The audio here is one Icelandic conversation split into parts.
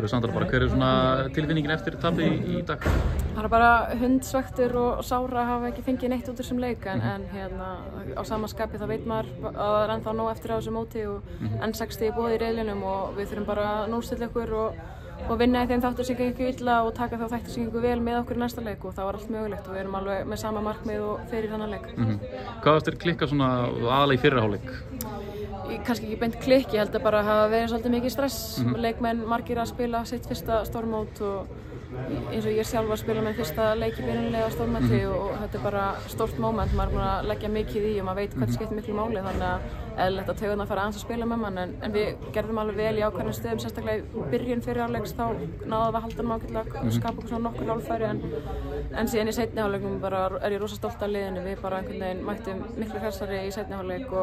Sandra, hver svona tilfinningin eftir tapið í dag? Það bara hundsvektur og sára að hafa ekki fengið neitt út úr þessum leik en á sama skapi þá veit maður að það er ennþá nóg eftir á þessu móti og enn 60 í boði í riðlinum og við þurfum bara að nústilla okkur og vinna í þeim þáttur sem gengur illa og taka þá þættir sem gengur vel með okkur í næsta leik og það var allt mögulegt og við erum alveg með sama markmið og fyrir þennan leik. Hvað eftir klikka svona aðalega í fyrri hálfleik? Kannski ekki beint klikk, ég held að bara hafa verið svolítið mikið stress. Leikmenn margir að spila sitt fyrsta stórmót og eins og ég sjálf að spila með fyrsta leik í byrjunarliða stórmóti og þetta er bara stórt moment, maður er búin að leggja mikið í og maður veit hvað skiptir miklu máli þannig að eðlilegt að taugarnar fara aðeins að spila með mann en við gerðum alveg vel í ákveðnum stöðum, sérstaklega í byrjun fyrir hálfleiks þá náðum við að halda ágætlega og skapa okkur svona nokkur hálffæri en síðan í seinni hálfleiknum bara er ég rosa stolt af liðinu, við bara einhvern veginn mættum miklu hressari í seinni hálfleik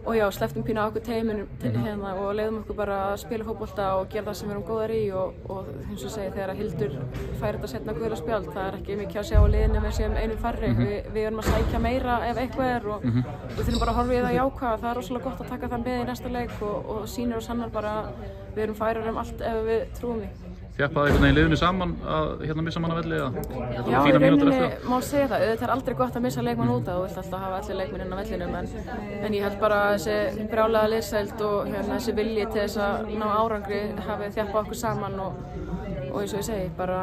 og já, slepptum pínu á okkur teiminu og leiðum okkur bara að spila fótbolta og gera það sem við erum góðar í og eins og segi þegar að Hildur fær þetta seinna gula spjald, það er ekki mikið að sjá á liðinu við séum einu færri, við erum að sækja meira ef eitthvað er og við þurfum bara að horfa í það jákvæða, það er rosalega gott að taka það með í næsta leik og sýnir og sannar bara við erum færar allt ef við trúum því. Þjappaði einhvern veginn liðinu saman að missa mann af velli eða? Já, í rauninni má segja það. Auðvitað er aldrei gott að missa leikmann út og þú vilt alltaf hafa allir leikmenn inn á vellinum en ég held bara að þessi brjálaða liðsheild og þessi vilji til þess að ná árangri hafi þjappað okkur saman og eins og ég segi, bara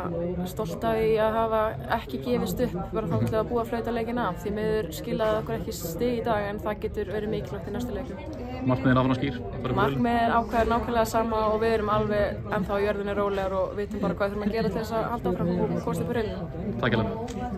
stolt af því að hafa ekki gefist upp bara þá til að búa flautaleikin af því miður skilaði okkur ekki stig í dag en það getur verið mikilvægt í næstu leikum. Markmiðin áfram skýr? Markmiðin ákveður nákvæmlega sama og við erum alveg ennþá á jörðinni rólegar og vitum bara hvað þurfum að gera til þess að halda áfram og komast upp í riðlinu. Takk hérlega.